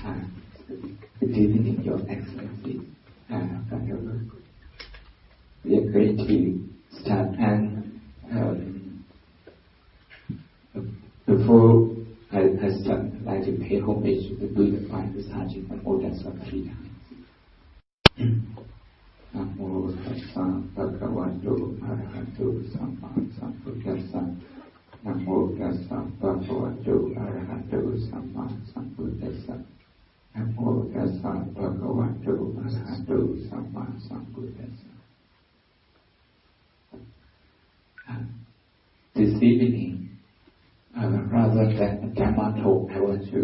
Good evening, Your Excellency. We are going to start, and before I start, I'd like to pay homage to the Buddha by reciting the Buddha's of 3 times. Namo tassa bhagavato arahato samma sambuddhassa. Namo tassa bhagavato arahato samma sambuddhassa. Namo tassa bhagavato arahato samma sambuddhassa. This evening, rather than a Dhamma talk, I want to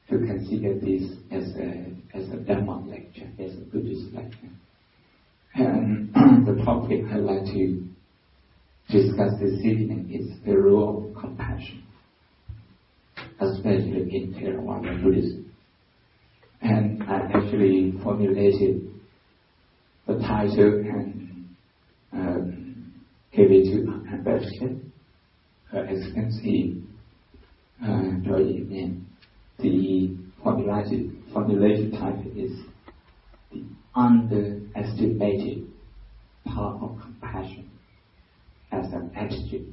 consider this as a Dhamma lecture, as a Buddhist lecture. And the topic I'd like to discuss this evening is the role of compassion, especially in Theravada Buddhism. And I actually formulated the title and gave it to our ambassador, Her Excellency Joy. The formulated title is The Underestimated Power of Compassion as an Attitude.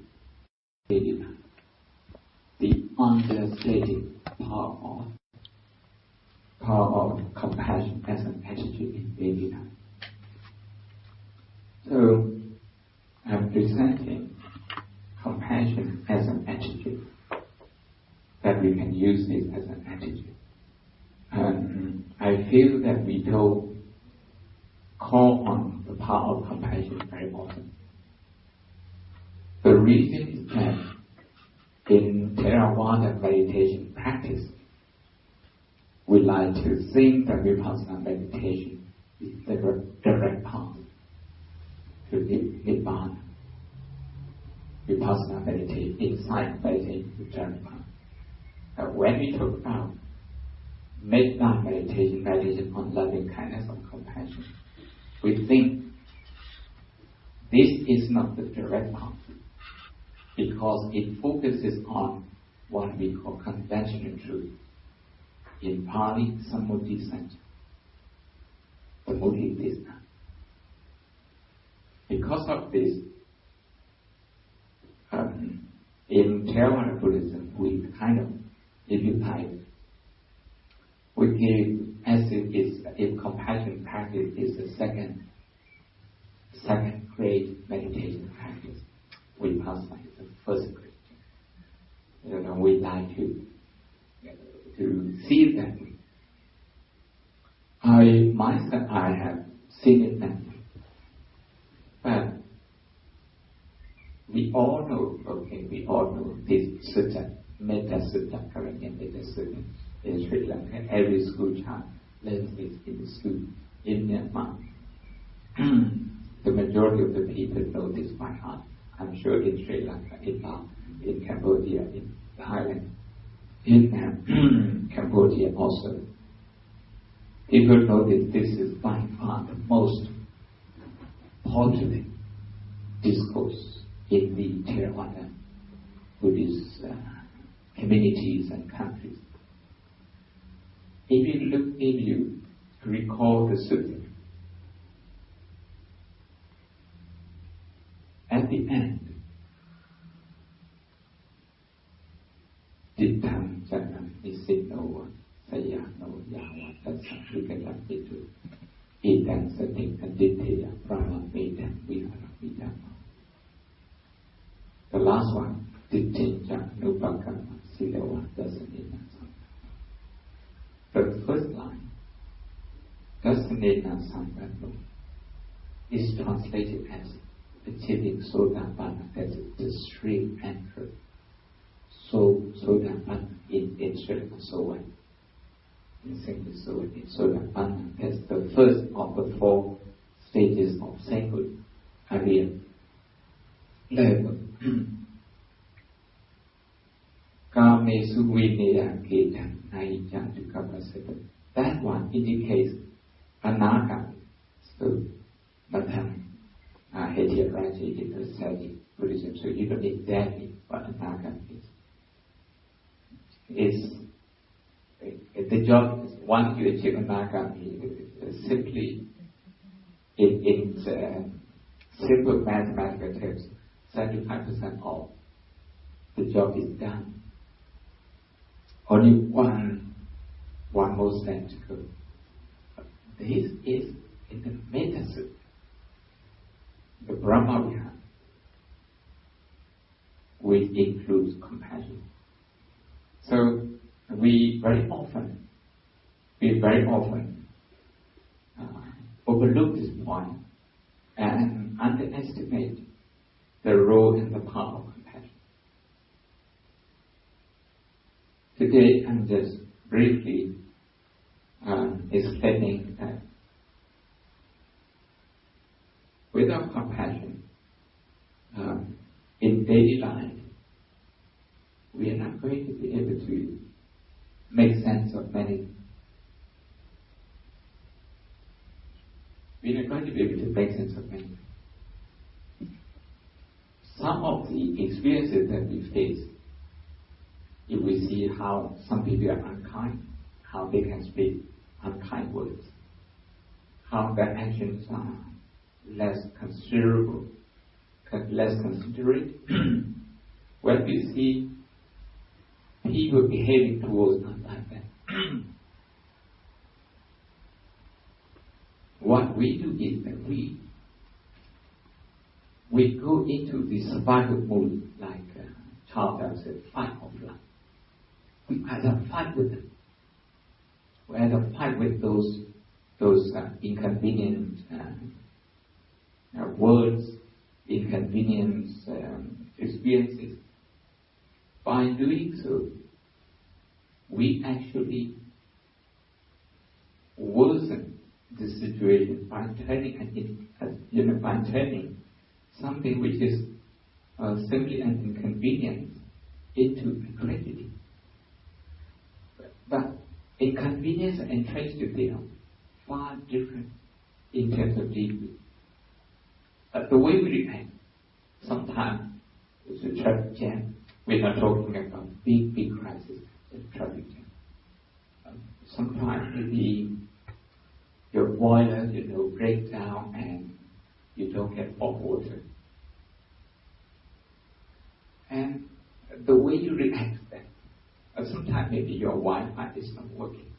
The understated power of compassion as an attitude in daily life. So I'm presenting compassion as an attitude, that we can use it as an attitude. I feel that we don't call on the power of compassion very often. The reason is that in Theravada meditation practice, we like to think that Vipassana meditation is the direct path to Nibbana. Vipassana meditation, insight meditation is the direct path. But when we talk about metta meditation on loving kindness and compassion, we think this is not the direct path, because it focuses on what we call conventional truth. In Pali, Sammuti Sanjaya, the Muti Disna. Because of this, in Theravada Buddhism, we kind of, if you like, we give as if compassion practice is the second grade meditation practice. Vipassana is the first grade. We like to see it that way. I have seen it that way. But we all know this sutta, Metta Sutta, currently Metta Sutta in Sri Lanka. Every school child learns this in the school. In Myanmar, the majority of the people know this by heart. I'm sure in Sri Lanka, in Cambodia, in Thailand, in Cambodia also. People know that this is by far the most popular discourse in the Theravada Buddhist communities and countries. If you recall the sutta, at the end, Dittham Janam Nisino Sayano Yawa Tatsakrikata Pitu Etan Satik Aditya Brahma Vedam Vihara Vidama. The last one, Dittinja Nupakama Silawa Dasanina. The first line, Dasanina Sangano, is translated as achieving Sodapanna, that's the stream anchor. So Sodapanna in Sri Lanka, Sowan. In Single Sowan, in Sodapanna, that's the first of the 4 stages of sainthood, Arya level. Kamesu Vinaya Ketan Naija Tukapasita. That one indicates Anaka. So, Madam Hetiya Raji in the Sadi Buddhism. So you don't need exactly what Anaka is. It's The job is once you achieve anagami, simply in simple mathematical terms, 75% of the job is done. Only one more step to go. This is in the medicine, the Brahma Vihara, which includes compassion. So we very often overlook this point and underestimate the role and the power of compassion. Today I'm just briefly explaining that without compassion, in daily life, we are not going to be able to make sense of many. We are not going to be able to make sense of many. Some of the experiences that we face, if we see how some people are unkind, how they can speak unkind words, how their actions are less considerable, less considerate. When we see people behaving towards us like that, what we do is that we go into the survival mode, like Charles said, fight or flight. We either fight with them, we either fight with those inconvenient words, inconvenience experiences. By doing so, we actually worsen the situation by turning something which is simply an inconvenience into a tragedy. But inconvenience and tragedy are far different in terms of degree. The way we react, sometimes it's a traffic jam. We're not talking about big crisis, a traffic jam. Sometimes maybe your boiler, breaks down and you don't get hot water. And the way you react to that, sometimes maybe your Wi-Fi is not working.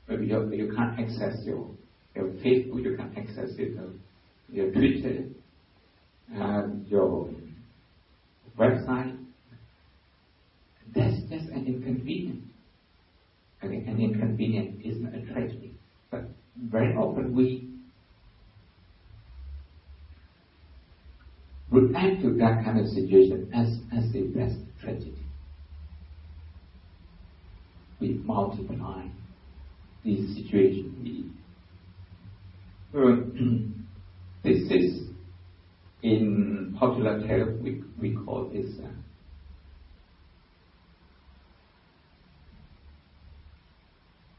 Maybe you can't access your Facebook, you can't access your Twitter, your website. That's just an inconvenience. Okay, an inconvenience is not a tragedy. But very often we react to that kind of situation as if that's a tragedy. We multiply these situations. This is, in popular terms, we call this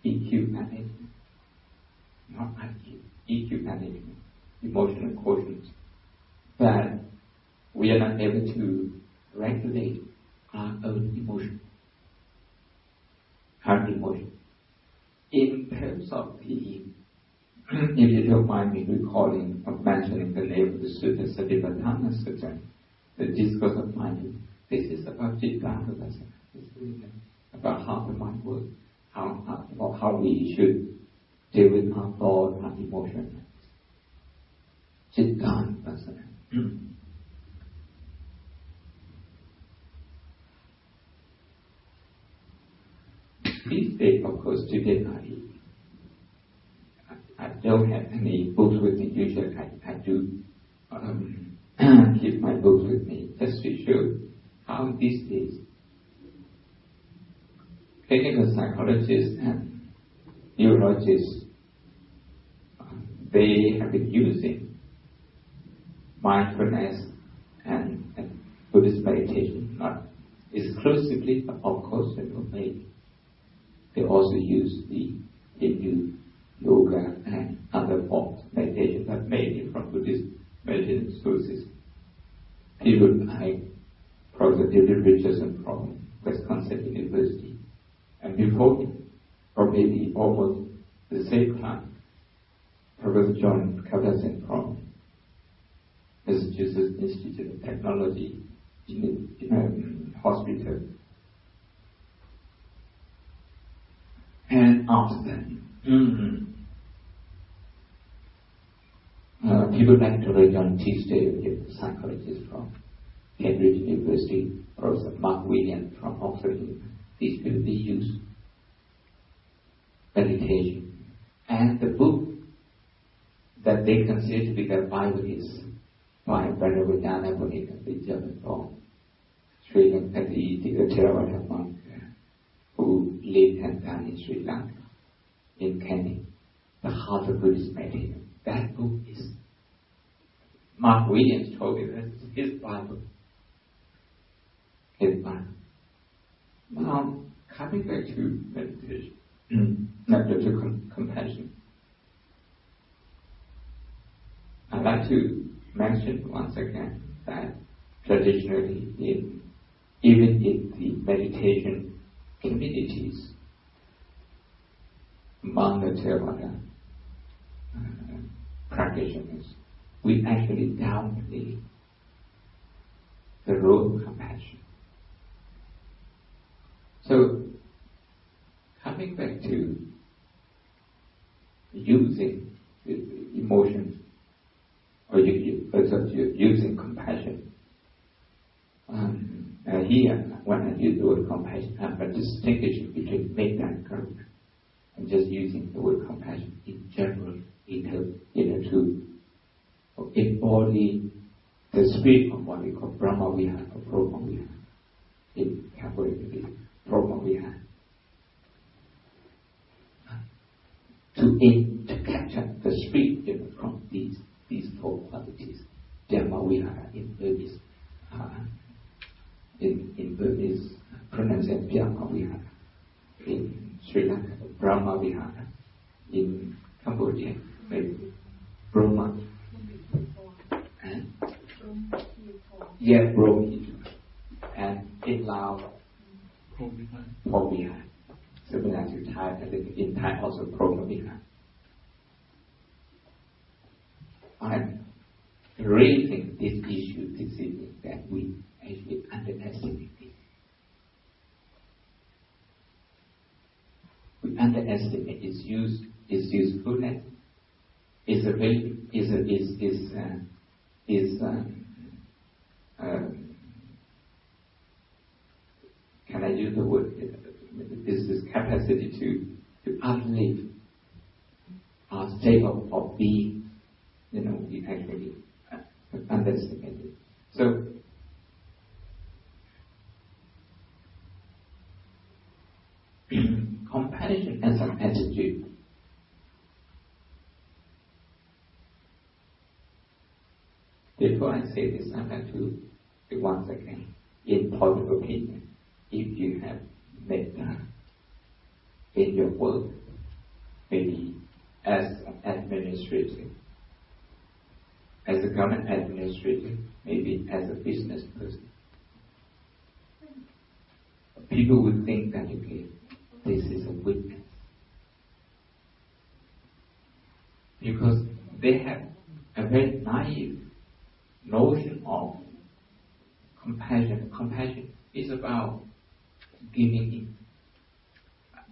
EQ management, not IQ. EQ management, emotional quotient. That we are not able to regulate our own emotion. In terms of the, if you don't mind me recalling or mentioning the name of the Sutta, Satipatthana Sutta, the discourse of mind, this is about Citta. It's really about how the mind works, how we should deal with our thoughts, our emotions. Citta. These days, of course, today I don't have any books with me. Usually I do keep my books with me just to show how these days clinical psychologists and neurologists, they have been using mindfulness and Buddhist meditation, not exclusively, but of course they also use the Hindu yoga and other forms of meditation, but mainly from Buddhist meditation sources. People like Professor David Richardson from Wisconsin University and before him, or maybe almost the same time, Professor John Carlson from Massachusetts Institute of Technology in a hospital. And after that, people like to read on Tuesday, the psychologist from Cambridge University, Professor Mark Williams from Oxford. These people, they use meditation. And the book that they consider to be their Bible is by Venerable Dhanapalika, the German from Sri Lanka, the Theravada monk who lived and died in Sri Lanka, in Kenya, the Heart of Buddhist Meditation. That book is, Mark Williams told me that it's his Bible. His Bible. Now, coming back to meditation, to compassion, I'd like to mention once again that traditionally, even in the meditation communities, among the Theravada practitioners, we actually downplay the role of compassion. So, coming back to using emotions, or using compassion, here, when I use the word compassion, I'm distinguishing between metta and karuna. I'm just using the word compassion in general, to embody the spirit of what we call Brahma Vihara or Brahma Vihara. In Cambodia, Brahma Vihara. To capture the spirit from these four qualities. Dhamma Vihara in Burmese. In Burmese, pronounced as Dhamma Vihara. In Sri Lanka, Brahma Vihara. In Cambodia, maybe Brahma. Brahma. And in Laos, Brahma Vihara. Similar to Thai, I think in Thai also Brahma Vihara. I'm raising this issue this evening that we actually underestimate it. We underestimate its usefulness. Can I use the word? Is this capacity to uplift our state of being? We actually underestimate it. So, compassion as an attitude. Before I say this, I'd like to once again, in public opinion, if you have metta in your work, maybe as an administrator, as a government administrator, maybe as a business person, people would think that, okay, this is a weakness. Because they have a very naive notion of compassion. Compassion is about giving in.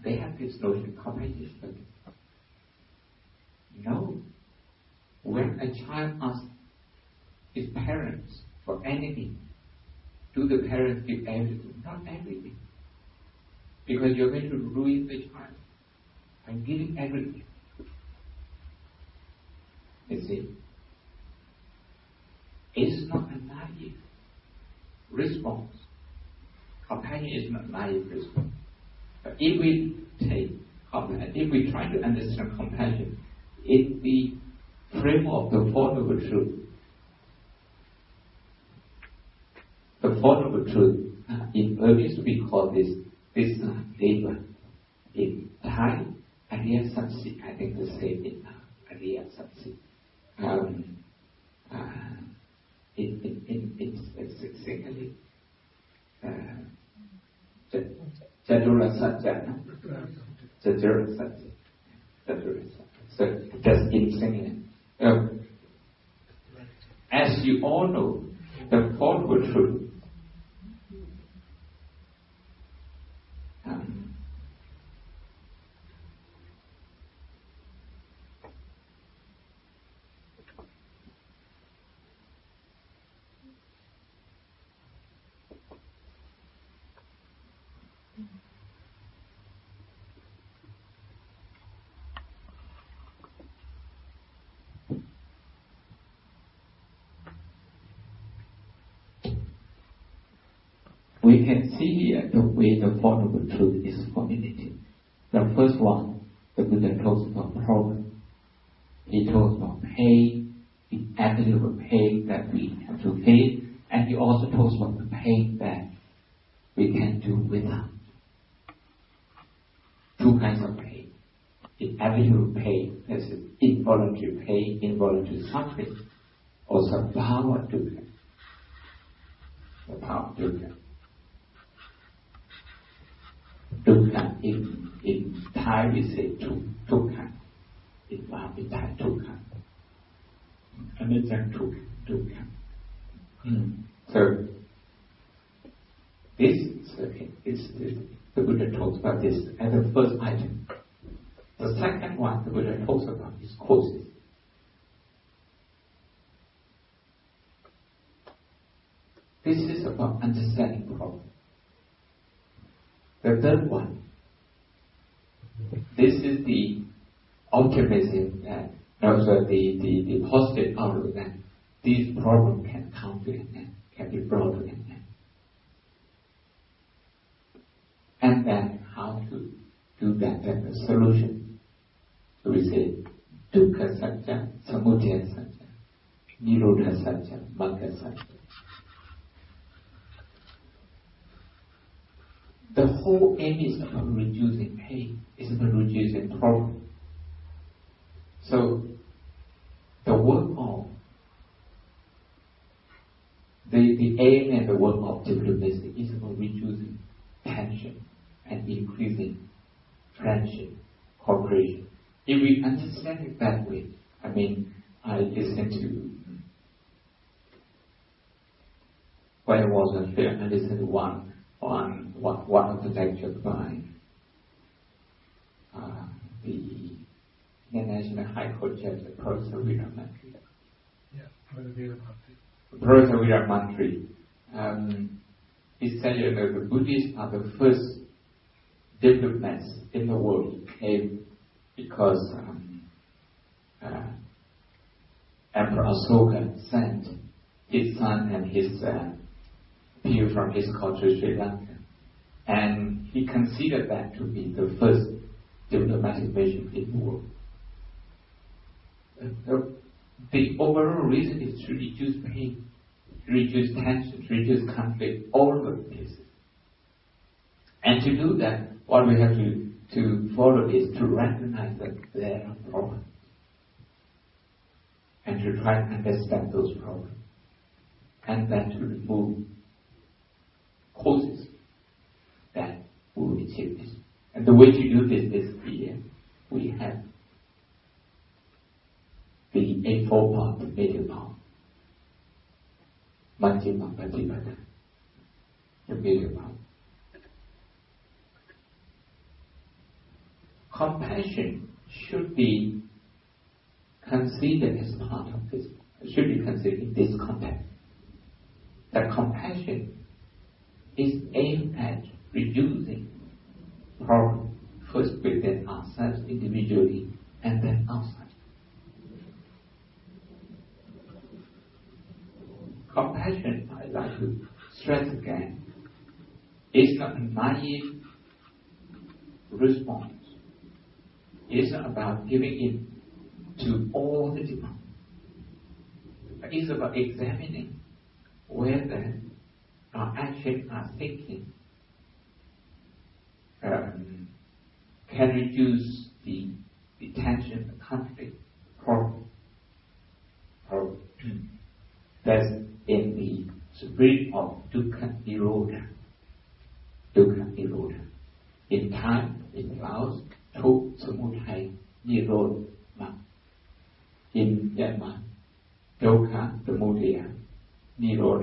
They have this notion of compassion is about no. When a child asks his parents for anything, do the parents give everything? Not everything. Because you're going to ruin the child by giving everything. You see? It's not a naive response. Compassion is not a naive response. But if we take compassion, if we try to understand compassion in the frame of the Four Noble Truth, the Four Noble Truth, in Burmese we call this Deva. In Thai, Ariya Satsi, I think the same in Ariya Satsi. Secondly, Jadura Satya, So that's insane. As you all know, the fourth truth we can see here the way the Four Noble Truth is formulated. The first one, the Buddha talks about problem. He talks about pain, the attitude of pain that we have to pay, and he also talks about the pain that we can do without. Two kinds of pain. The attitude of pain, that is involuntary pain, involuntary suffering, also power dukkha. The power dukkha. Dukkha, in Thai we say dukkha. In Thai dukkha. Another dukkha. So this is the Buddha talks about this as the first item. The second one the Buddha talks about is causes. This is about understanding problem. The third one, this is the optimism that also the positive outlook that these problems can come to an end, can be brought to an end. And then how to do that, the solution. So we say, dukkha satya, samudaya satya, nirodha satya, magga satya. The whole aim is about reducing pain, is about reducing problem. So the work of the aim and the work of diplomacy is about reducing tension and increasing friendship, cooperation. If we understand it that way, I mean, I listened to when I was on film, I listened to one of the lectures by the International High Court Judge, Professor Veeramantri. Professor Veeramantri. He said that the Buddhists are the first diplomats in the world who came because Emperor Asoka sent his son and his people from his culture, Sri Lanka. And he considered that to be the first diplomatic mission in the world. The overall reason is to reduce pain, to reduce tension, to reduce conflict all over the places. And to do that, what we have to follow is to recognize that there are problems and to try to understand those problems and then to remove causes that will achieve this. And the way to do this is we have the Eightfold Path, the middle path, Majjhima Patipada, the middle path. Compassion should be considered as part of this, should be considered in this context. That compassion is aimed at reducing problems first within ourselves individually and then outside. Compassion, I like to stress again, is not a naive response. It's not about giving in to all the demands. But it's about examining whether our action, our thinking can reduce the tension, the conflict, problem. That's in the spirit of dukkha nirodha. Dukkha nirodha. In time, in Laos ทุกข์สมุทัยนิโรธมรรค in Myanmar ทุกขะสมุทัยนิโรธ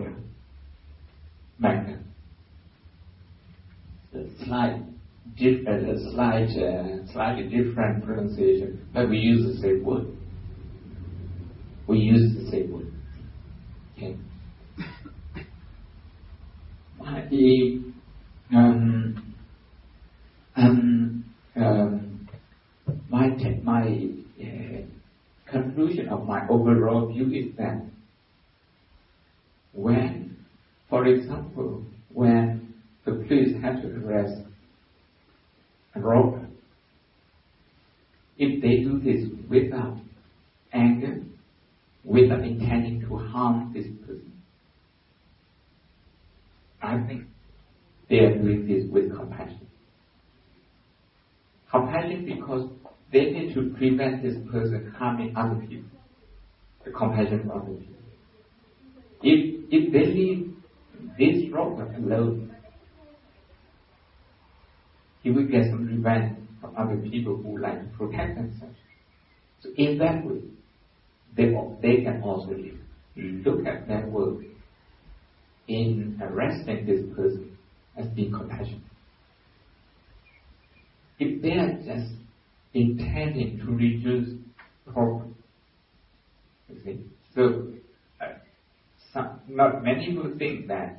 มรรค slightly different pronunciation, but we use the same word. Okay. My conclusion of my overall view is that when, for example, when the police have to arrest a robber, if they do this without anger, without intending to harm this person, I think they are doing this with compassion. Compassion because they need to prevent this person harming other people. The compassion for other people. If they leave this robber alone, he will get some revenge from other people who like to protect themselves. So in that way, they can also look at their work in arresting this person as being compassionate. If they are just intending to reduce problem, you see, so not many people think that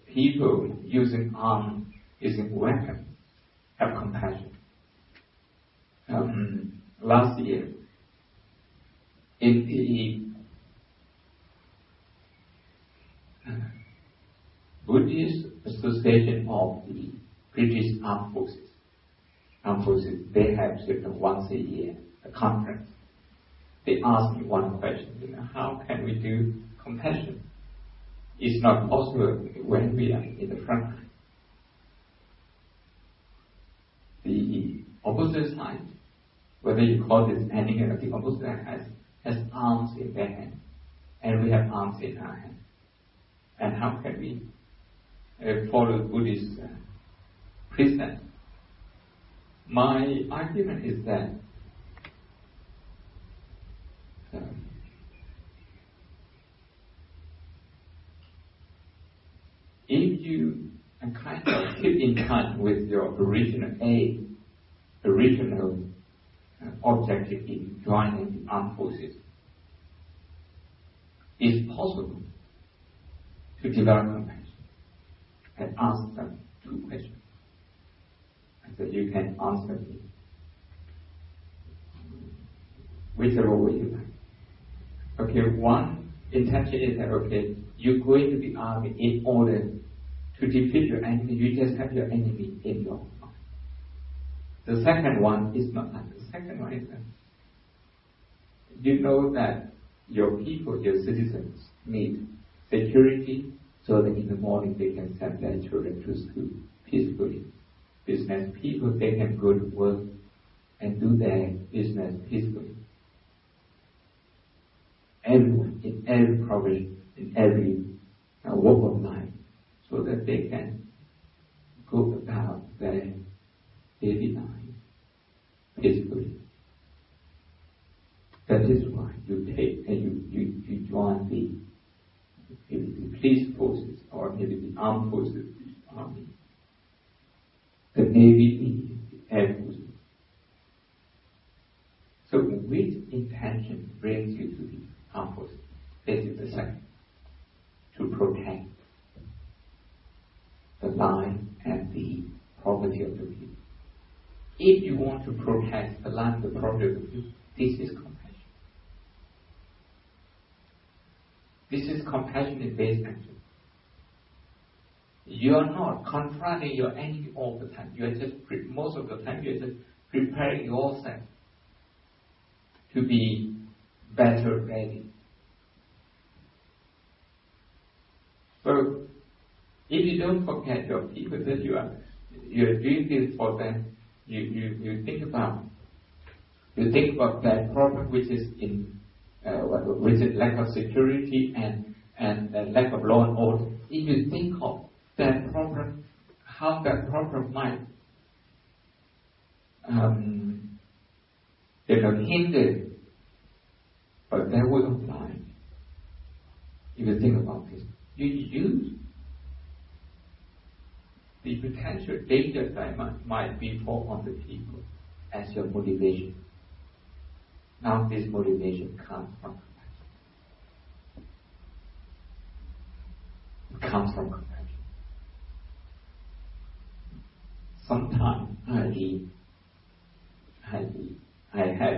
people using arms, using weapons, have compassion. Last year, in the Buddhist Association of the British Armed Forces, they have once a year a conference. They asked me one question, how can we do compassion? It's not possible when we are in the front line. The opposite side, whether you call this enemy or the opposite side, has arms in their hand, and we have arms in our hand. And how can we follow Buddhist precept? My argument is that if you kind of keep in touch with your original aim, original objective in joining the armed forces, it's possible to develop compassion and ask them 2 questions. So you can answer me whichever way you like. Okay, one intention is that, okay, you go into the army in order to defeat your enemy. You just have your enemy in your mind. The second one is not that. The second one is that you know that your people, your citizens, need security so that in the morning they can send their children to school peacefully. Business people, they can go to work and do their business peacefully. Everyone, in every province, in every walk of life, so that they can go about their daily life peacefully. That is why you take and you join the police forces or maybe the armed forces, the army, the navy, the air forces. So which intention brings you to the armed forces? This is the second. To protect the life and the property of the people. If you want to protect the life and the property of the people, this is compassion. This is compassionate-based action. You are not confronting your enemy all the time. You are just most of the time you are just preparing yourself to be better ready. So, if you don't forget your people that you are doing this for them, you think about that problem which is which is lack of security and lack of law and order. If you think of that problem, how that problem might hinder but their way of life. If you think about this, you use the potential danger that might befall on the people as your motivation. Now this motivation comes from compassion. It comes from compassion. Sometimes I had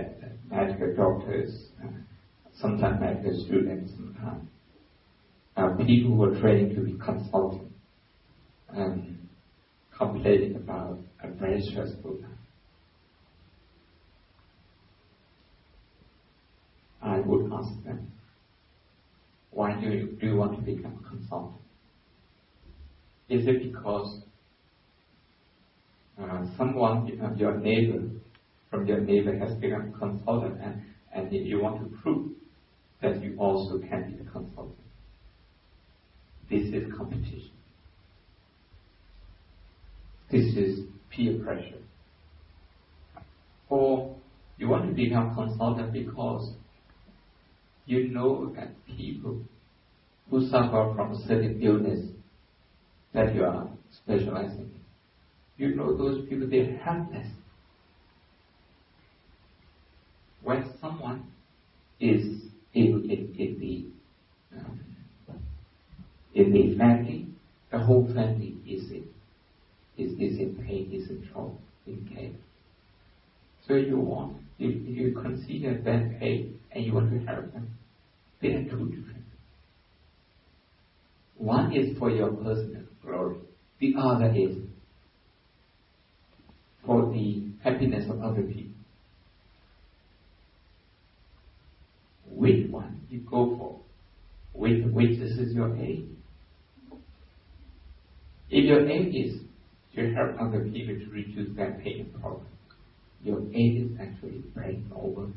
medical doctors, sometimes medical students, sometimes people who were trained to be consultants, complaining about a very stressful life. I would ask them, why do you want to become a consultant? Is it because someone, your neighbor, from your neighbor has become a consultant and you want to prove that you also can be a consultant? This is competition. This is peer pressure. Or you want to become a consultant because you know that people who suffer from a certain illness that you are specializing in, you know those people, they're helpless. When someone is in the family, the whole family is in pain, is in trouble, in care. So you consider that pain and you want to help them. They are two different. One is for your personal glory. The other is for the happiness of other people. Which one you go for? Which this is your aim? If your aim is to help other people to reduce their pain and problem, your aim is actually very noble,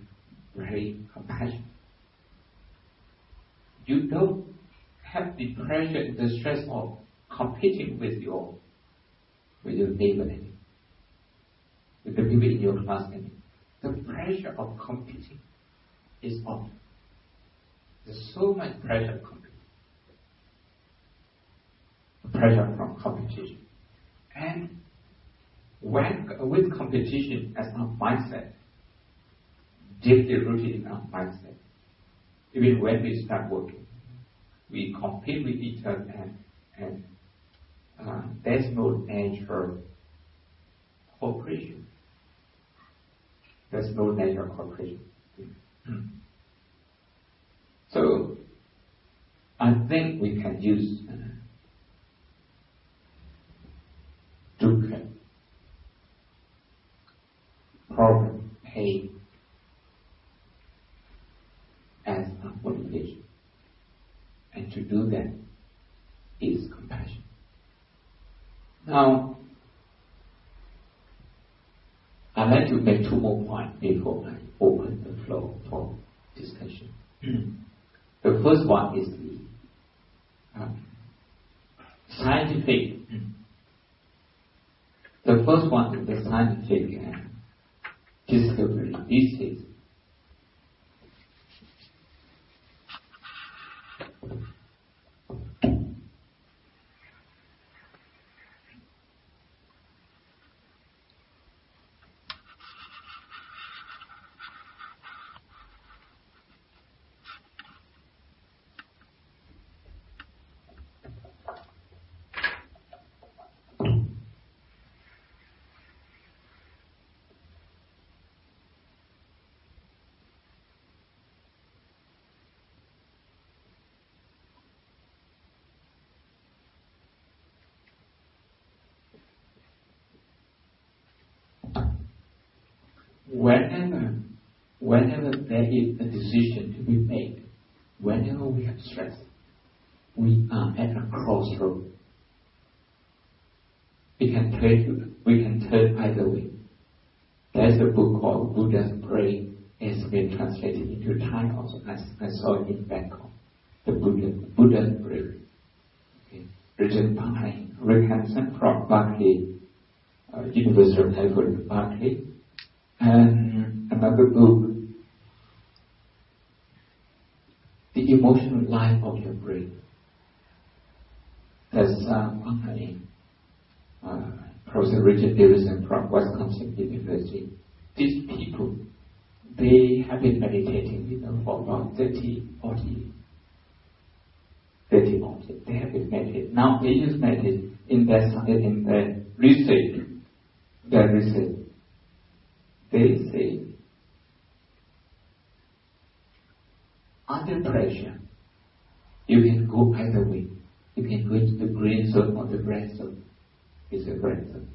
very compassionate. You don't have the pressure and the stress of competing with your neighbor anymore, with the people in your class anymore. The pressure of competing is off. There's so much pressure of competing. Pressure from competition. And with competition as our mindset, deeply rooted in our mindset, even when we start working, we compete with each other and there's no natural cooperation. There's no natural cooperation. So I think we can use dukkha, problem, pain as a motivation. And to do that is compassion. Now, I'd like to make two more points before I open the floor for discussion. The first one is the scientific. The first one is the scientific discovery these days. Whenever there is a decision to be made, whenever we have stress, we are at a crossroad. We can turn either way. There's a book called Buddha's Brain. It's been translated into Thai also. I saw it in Bangkok. The Buddha's Brain. Okay. Written by Rick Hansen from Berkeley University of Harvard, Berkeley, and another book, The Emotional Life of Your Brain. That's Professor Richard Davidson from Wisconsin University. These people, they have been meditating, for about 30, 40 years. They have been meditating. Now they use meditation in their research. They say, under pressure, you can go either way. You can go into the green zone or the red zone. It's a red zone.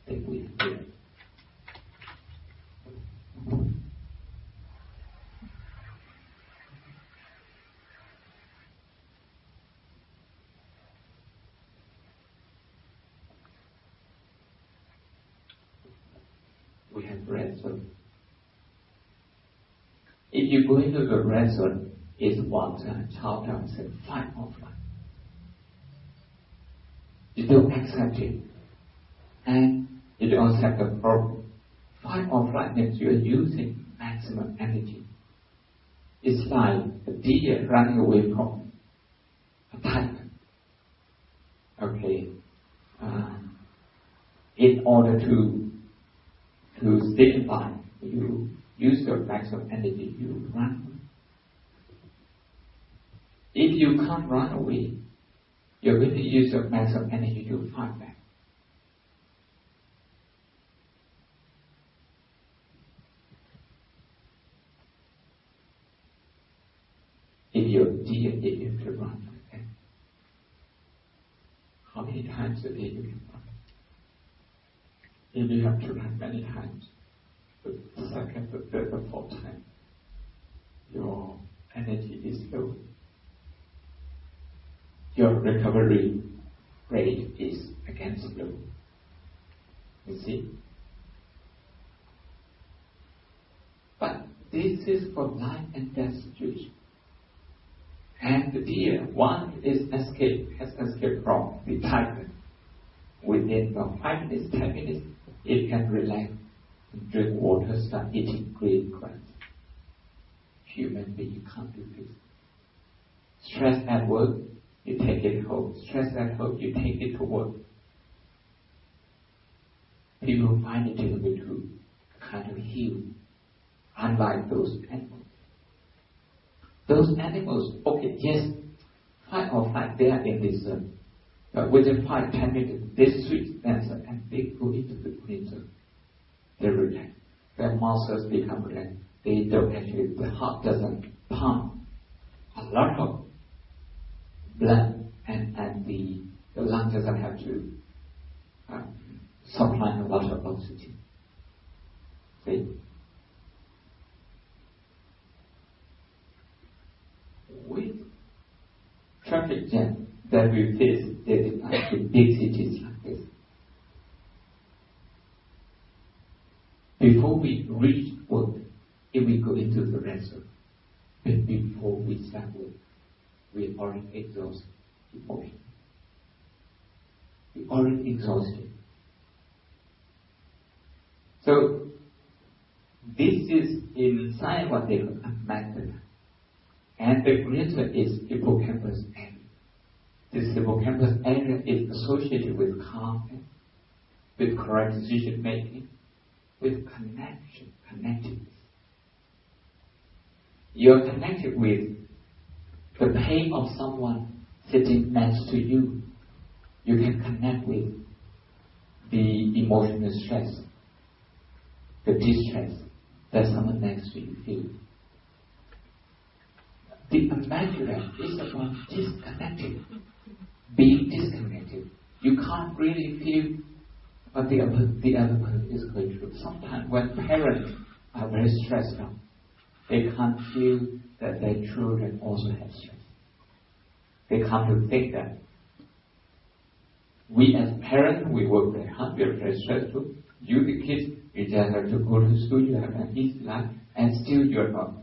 Then we feel. We have red zone. If you go into the red zone, it's what Charles Darwin said, fight or flight. You don't accept it, and you don't accept the problem. Fight or flight means you are using maximum energy. It's like a deer running away from a tiger. Okay, in order to stay alive, you use your maximum energy. You run. If you can't run away, you're going to use your maximum energy to fight back. If you're a deer, you have to run. Okay? How many times a day you can run? If you have to run many times, the second, the third, the fourth time, your energy is low. Your recovery rate is again slow. You see? But this is for life and death situation. And the deer, one has escaped from the tiger. Within about 5 minutes, 10 minutes, it can relax, drink water, start eating green grass. Human being can't do this. Stress at work, you take it home. Stress at home, you take it to work. People find it difficult to kind of heal, unlike those animals. Those animals, okay, yes, fight or flight, they are in this zone. But within 5-10 minutes, they switch answer and they go into the green zone. They relax. Their muscles become relaxed. They don't actually, the heart doesn't pump a lot of blood, and the lung doesn't have to supply a lot of oxygen. See? With traffic jam that we face daily life in big cities like this, before we reach work, if we go into the red zone, but before we start work, we already exhausted emotion. We already exhausted. So this is in science what they call a method. And the green zone is hippocampus area. This hippocampus area is associated with calm, with correct decision making, with connectedness. You're connected with the pain of someone sitting next to you. You can connect with the emotional stress, the distress that someone next to you feels. The imaginary is about disconnected, being disconnected. You can't really feel what the other person is going through. Sometimes when parents are very stressed out, they can't feel that their children also have stress. They come to think that we as parents, we work very hard, we are very stressful. You, the kids, you just have to go to school, you have an easy life, and still you're not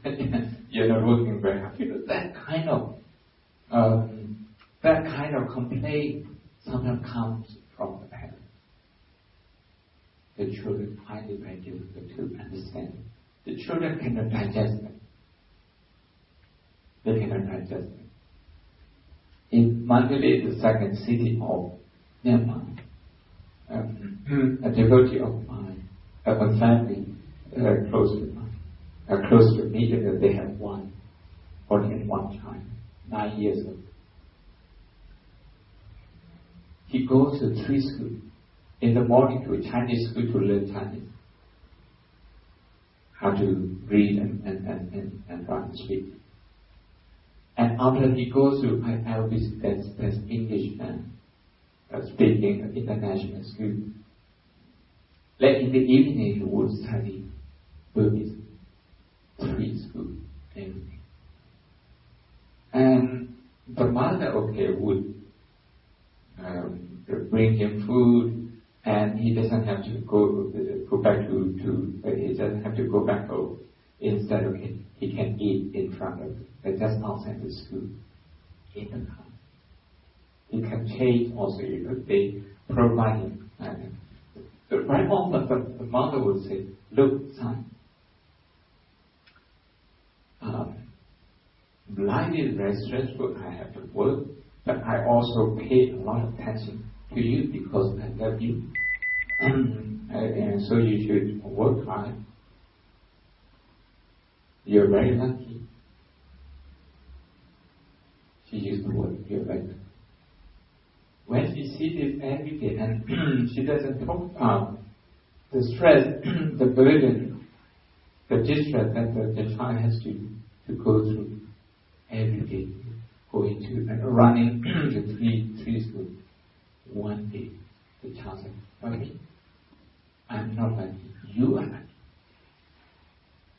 working very hard. That kind of complaint sometimes comes from the parents. the children find it very difficult to understand. The children cannot digest it. They cannot digest it. In Mandalay, the second city of Myanmar, a devotee of mine, a family close to me, they have only one child, 9 years old. He goes to 3 schools. In the morning to a Chinese school to learn Chinese, how to read and write and speak. And after he goes to ILBC, that's English speaking international school. Like in the evening, he would study Burmese 3 schools every day. And the mother, would bring him food, and he doesn't have to go back he doesn't have to go back home. Instead, he can eat in front of just outside the school, in the car. He can change also if they provide him. So right often the mother would say, "Look, son, life is very stressful. I have to work, but I also pay a lot of attention to you because I love you. And so you should work hard. You're very lucky." She used the word, "You're very lucky." When she sees it every day, and she doesn't talk about the stress, the burden, the distress that the child has to go through every day, going to and running to three schools. One day, the child said, "Mommy, I'm not lucky. You are lucky.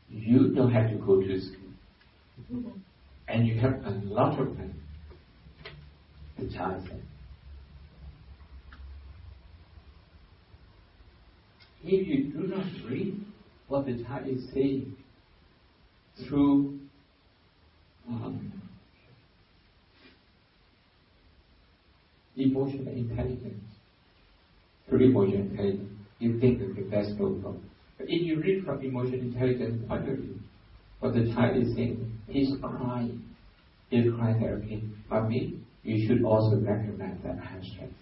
You don't have to go to school. And you have a lot of money." The child said. If you do not read what the child is saying through emotional intelligence, you think that that's no problem. But if you read from emotional intelligence point of view, what the child is saying, he's crying. He's crying that, "Mommy, you should also recognize that I have stress.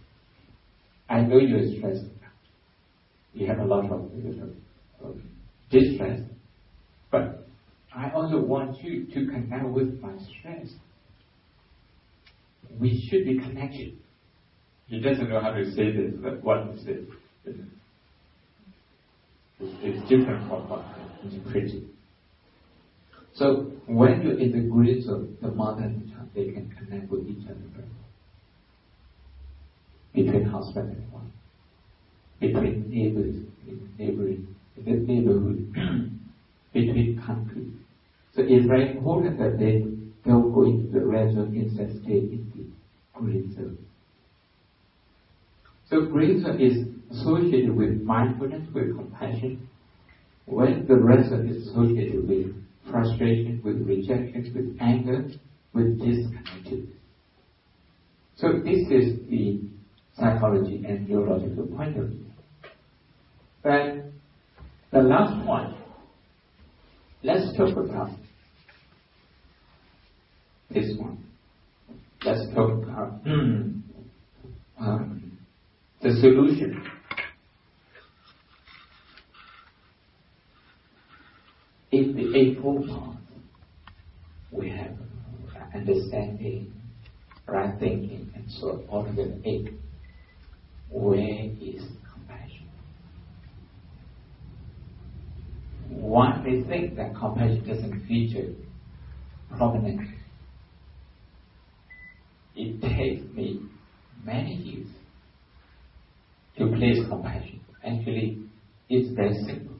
I know you're stressed. You have a lot of distress, but I also want you to connect with my stress. We should be connected." He doesn't know how to say this, but what is it? It's different from what is preaching. So when you're in the grades of the mother and the child, they can connect with each other very well. Between husband and wife, between neighbors, in the neighborhood, between countries. So it's very important that they don't go into the red zone, instead stay in the green zone. So green zone is associated with mindfulness, with compassion, when the red zone is associated with frustration, with rejection, with anger, with disconnectedness. So this is the psychology and neurological point of view. But the last one, let's talk about this one. Let's talk about the solution. In the eightfold path, we have understanding, right thinking, and so on. Altogether 8. Where is compassion? One may think that compassion doesn't feature prominently. It takes me many years to place compassion. Actually, it's very simple.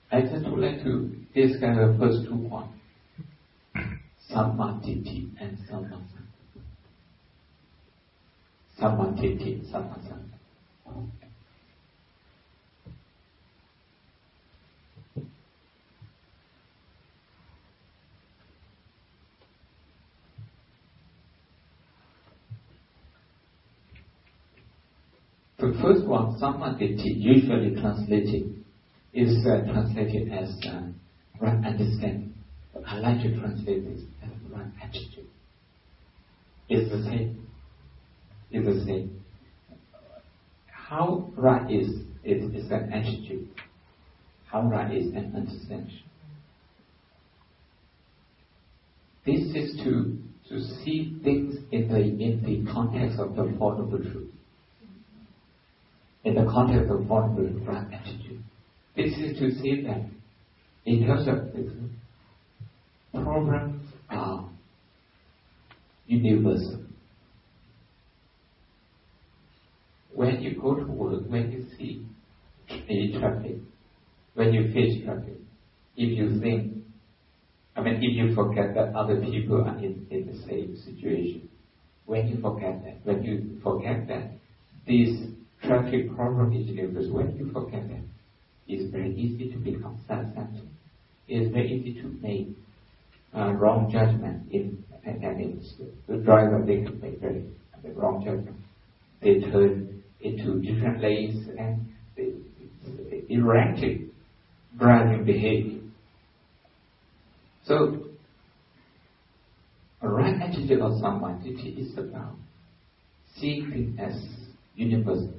I just would like to discuss the first 2 points. Samma-ditthi and Samma-sangha. Samma-ditthi, Samma-sangha. The first one, samadhi, usually translated as right understanding. But I like to translate this as right attitude. It's the same. It's the same. How right is an attitude. How right is an understanding. This is to see things in the context of the Four Noble Truths. In the context of Four Noble Truths, right attitude. This is to see that in terms of this, problems are universal. When you go to work, when you see a traffic, when you face traffic, if you forget that other people are in the same situation, when you forget that this traffic problem is universal, when you forget that, it's very easy to become self-centered. It's very easy to make wrong judgment the driver, they can make very wrong judgment. They turn into different lanes and erratic driving behavior. So, a right attitude of samadhi is about seeing things as universal.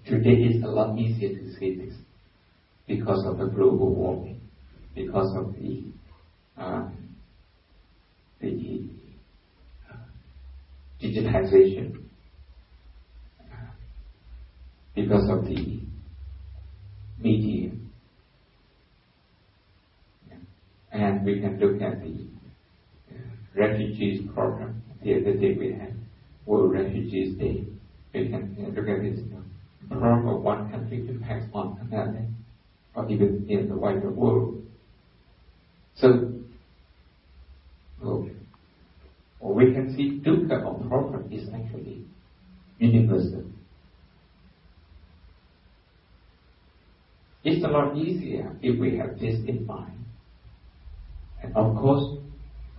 Today it's a lot easier to say this because of the global warming, because of the digitization, because of the media. And we can look at the refugees program. The other day we had World Refugees Day. We can look at this problem of one country impacts on another, or even in the wider world. So, we can see dukkha or problem is actually universal. It's a lot easier if we have this in mind. And of course,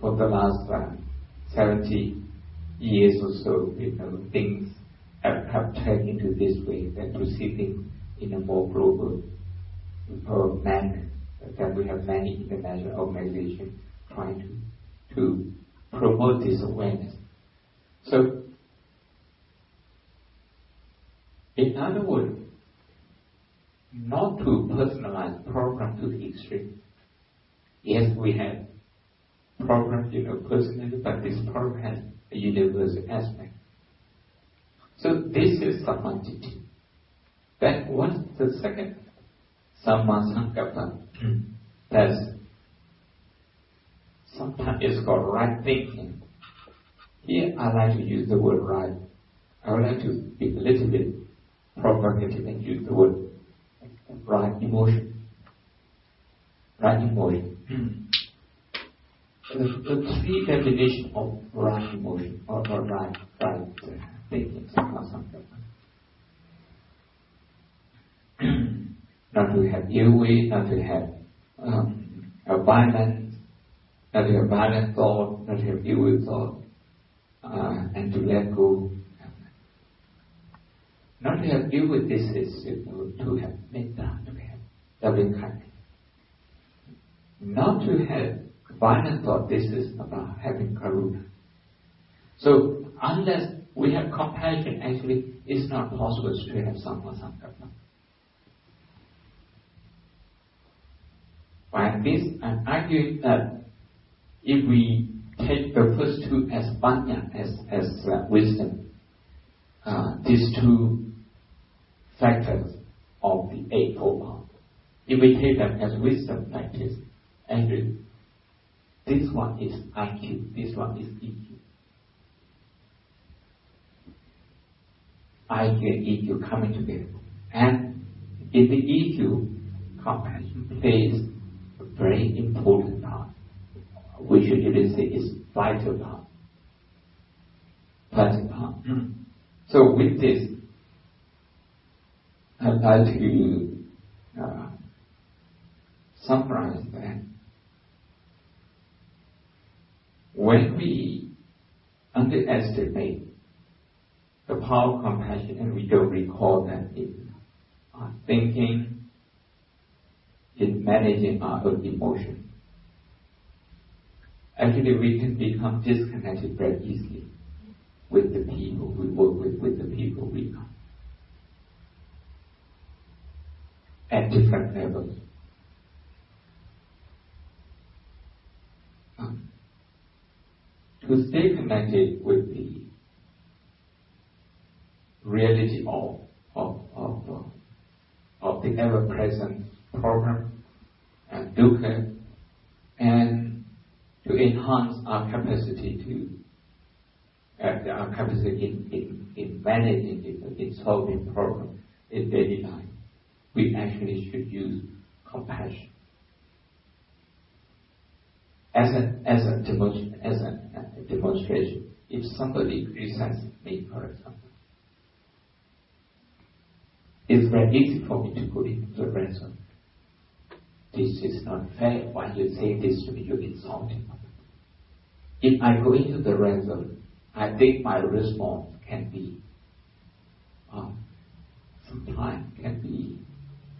for the last 70 years or so, things have turned into this way, that to see things in a more global manner, that we have many international organizations trying to promote this awareness. So, in other words, not to personalize program to the extreme. Yes, we have programs, personally, but this program has a universal aspect. So this is samadhi. Then what's the second? Sammasankappa. That's sometimes it's called right thinking. Here I like to use the word right. I would like to be a little bit provocative and use the word right emotion. Right emotion. The three definitions of right emotion or right thinking. Not to have ill will, not to have a violent, not to have violent thought, not to have ill will thought, and to let go. Not to have ill will, this is to have metta, to have loving kindness. Not to have violent thought, this is about having karuna. So, unless we have compassion, actually, it's not possible to have sammasankappa. By this, I'm arguing that if we take the first two as panya, as wisdom, these two factors of the Eightfold Path, if we take them as wisdom like this, and this one is IQ, this one is EQ. IQ and EQ coming together. And in the EQ, compassion plays a very important part. We should even say is vital part. Vital part. So with this, I'd like to summarize that. When we underestimate the power of compassion, and we don't recall that in our thinking, in managing our own emotion. Actually, we can become disconnected very easily with the people we work with the people we know, at different levels. To stay connected with the reality of the ever-present problem and dukkha, and to enhance our capacity in managing it, in solving problems in daily life, we actually should use compassion as a demonstration. If somebody resents me, for example, it's very easy for me to go into the ransom. This is not fair. Why you say this to me? You're insulting me. If I go into the ransom, I think my response can be, sometimes can be,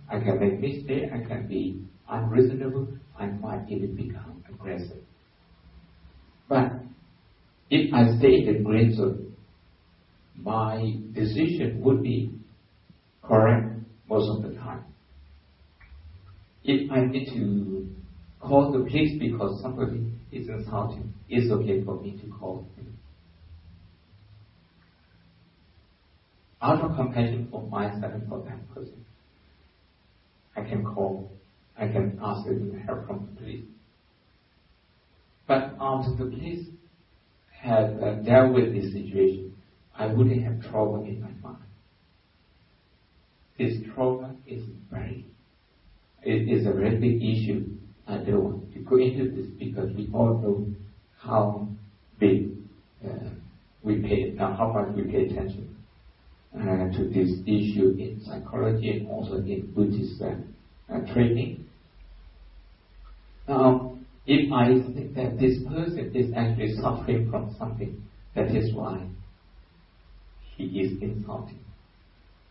I can make mistakes, I can be unreasonable, I might even become aggressive. But if I stay in the green zone, my decision would be correct most of the time. If I need to call the police because somebody is insulting, it's okay for me to call him. Out of compassion for myself and for that person, I can call, I can ask them help from the police. But after the police have dealt with this situation, I wouldn't have trauma in my mind. This trauma is a very big issue. I don't want to go into this because we all know how big how much we pay attention to this issue in psychology and also in Buddhist training. If I think that this person is actually suffering from something, that is why he is insulting.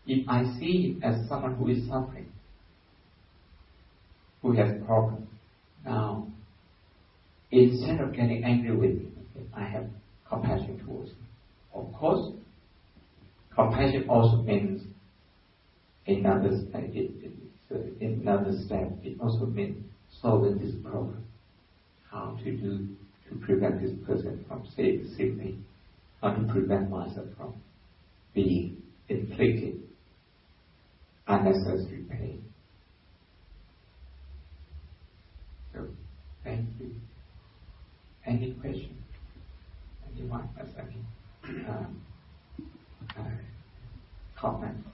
If I see him as someone who is suffering, who has problems, now, instead of getting angry with him, I have compassion towards him. Of course, compassion also means another step. It also means solving this problem. How to do to prevent this person from safety, how to prevent myself from being inflicted unnecessary pain. So, thank you. Any question? Anyone has any comment?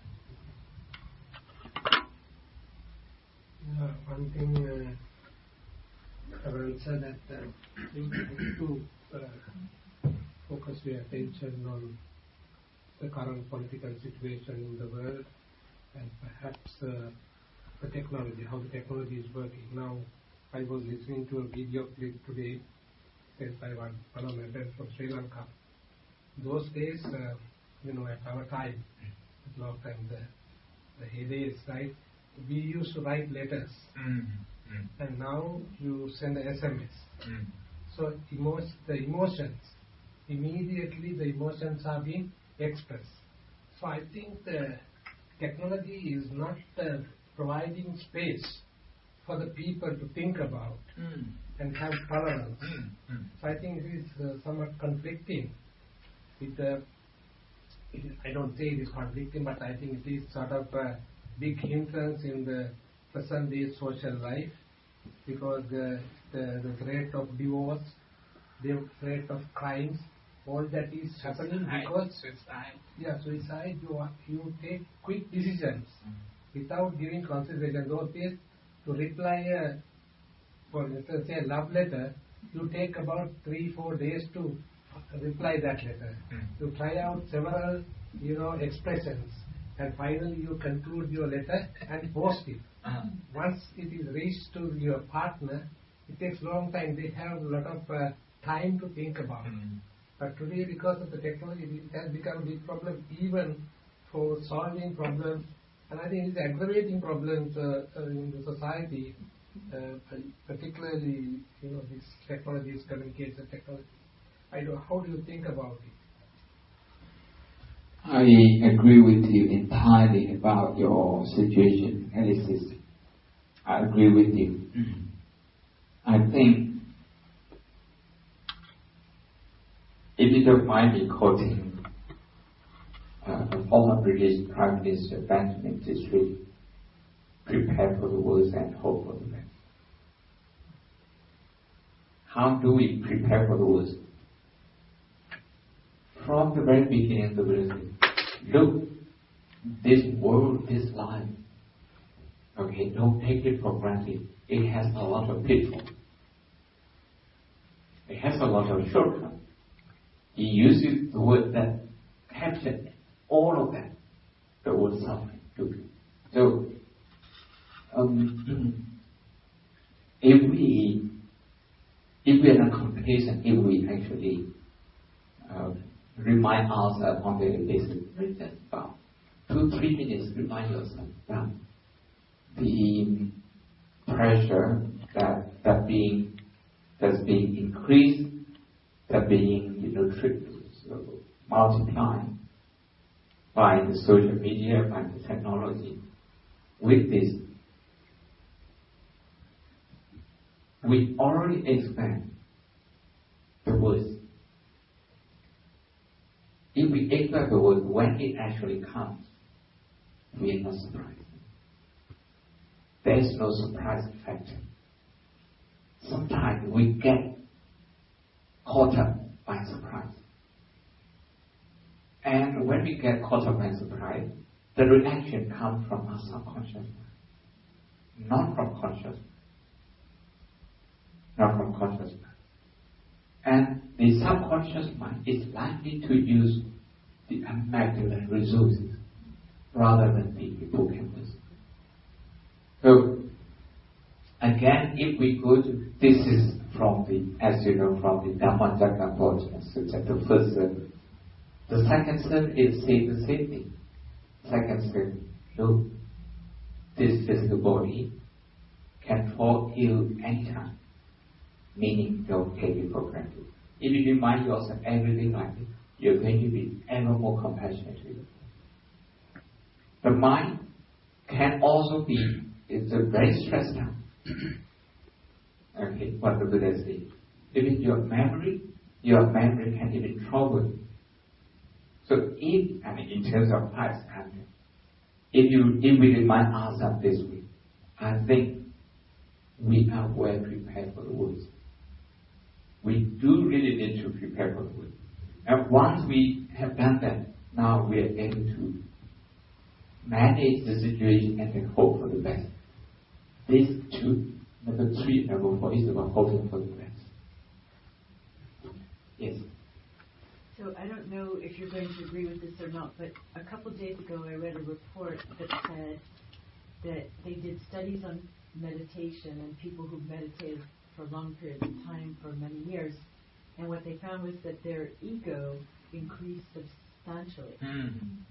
One thing I will answer that we need to focus your attention on the current political situation in the world and perhaps the technology, how the technology is working. Now, I was listening to a video clip today sent by one of my friends from Sri Lanka. Those days, at our time, a long time, the heydays, right, we used to write letters. And now you send an SMS. So the emotions, immediately the emotions are being expressed. So I think the technology is not providing space for the people to think about and have tolerance. So I think it is somewhat conflicting with I don't say it is conflicting, but I think it is sort of a big hindrance in the present day social life, because the rate of divorce, the rate of crimes, all that is happening because suicide. You take quick decisions without giving consideration. Those days, to reply for instance, say a love letter, you take about 3-4 days to reply that letter. You try out several expressions, and finally you conclude your letter and post it. Once it is reached to your partner, it takes a long time. They have a lot of time to think about it. But today, because of the technology, it has become a big problem even for solving problems, and I think it's aggravating problems in the society, particularly, these technologies, communication technology. How do you think about it? I agree with you entirely about your situation analysis. I agree with you. I think, if you don't mind me quoting a former British Prime Minister, Benjamin Disraeli, prepare for the worst and hope for the best. How do we prepare for the worst? From the very beginning of the world, look, this world, this life, okay, don't take it for granted. It has a lot of pitfalls. It has a lot of shortcuts. He uses the word that captured all of that, the word suffering. So, if we are not complacent, if we actually remind ourselves on daily basis, just about 2-3 minutes, remind yourself that the pressure that's being increased, that being multiplied by the social media, by the technology. With this, we already expect the worst. If we expect the worst, when it actually comes, we are not surprised. There is no surprise factor. Sometimes we get caught up by surprise. And when we get caught up by surprise, the reaction comes from our subconscious mind, not from conscious mind. And the subconscious mind is likely to use the amygdala resources rather than the hippocampus. So, again, if we go to, this is from the, as you know, from the Dhammacakkappavattana Sutta, the first sermon. The second sermon is saying the same thing. Second sermon, look, this physical body can fall ill anytime, meaning don't take it for granted. If you remind yourself everything like this, you're going to be ever more compassionate to yourself. The mind can also be, it's a very stressed out. Okay, what the Buddha says. Even your memory can even trouble you. So in terms of past action, if we remind ourselves this way, I think we are well prepared for the worst. We do really need to prepare for the worst. And once we have done that, now we are able to manage the situation and then hope for the best. This two, number 3, number 4 is about hoping for the best. Yes. So I don't know if you're going to agree with this or not, but a couple of days ago I read a report that said that they did studies on meditation and people who meditated for long periods of time for many years, and what they found was that their ego increased substantially.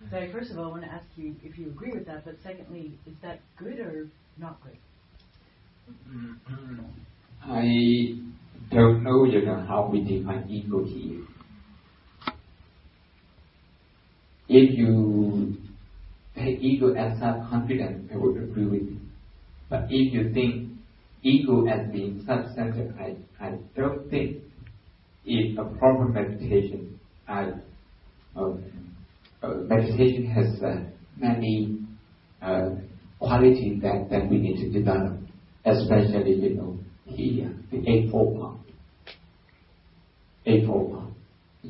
So first of all, I want to ask you if you agree with that, but secondly, is that good or not good? I don't know, how we define ego here. If you take ego as self-confidence, I would agree with you. But if you think ego as being self-centered, I don't think if a proper meditation, meditation has many qualities that we need to develop, especially, here, the Eightfold Path. Eightfold Path.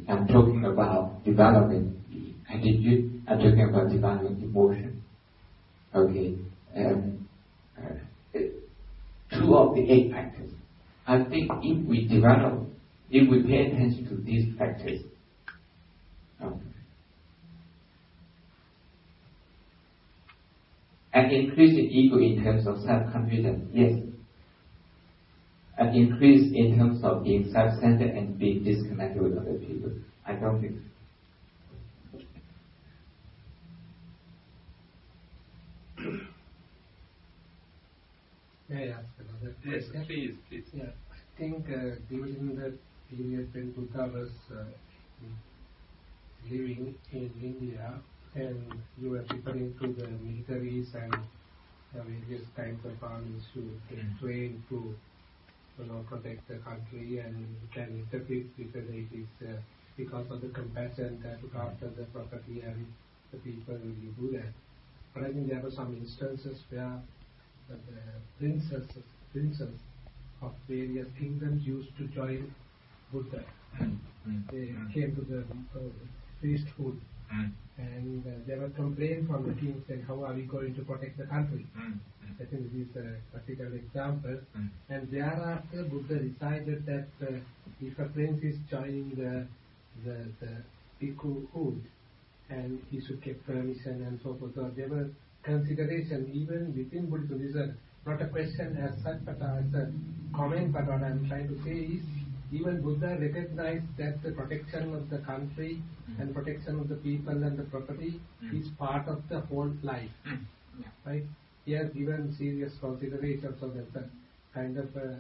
I'm talking about developing the attitude, I'm talking about developing emotion. Okay. 2 of the 8 factors. I think if we pay attention to these factors, and increasing ego in terms of self-confidence, yes. an increase in terms of being self-centered and being disconnected with other people. I don't think so. May I ask another question? Yes, please. Yeah, I think during the period when Buddha was living in India, and you were referring to the militaries and various kinds of armies who trained to protect the country, and you can interpret whether it is because of the compassion that look after the property and the people you do that. But I think there were some instances where the princes of various kingdoms used to join Buddha. They came to the priesthood, and there were complaints from the king saying, how are we going to protect the country? I think this is a practical example. And thereafter Buddha decided that if a prince is joining the bhikkhuhood, and he should get permission and so forth. So there were consideration even within Buddhism. This is not a question as such, but as a comment. But what I am trying to say is, even Buddha recognized that the protection of the country and protection of the people and the property is part of the whole life. Right? He has given serious consideration, so that's a kind of a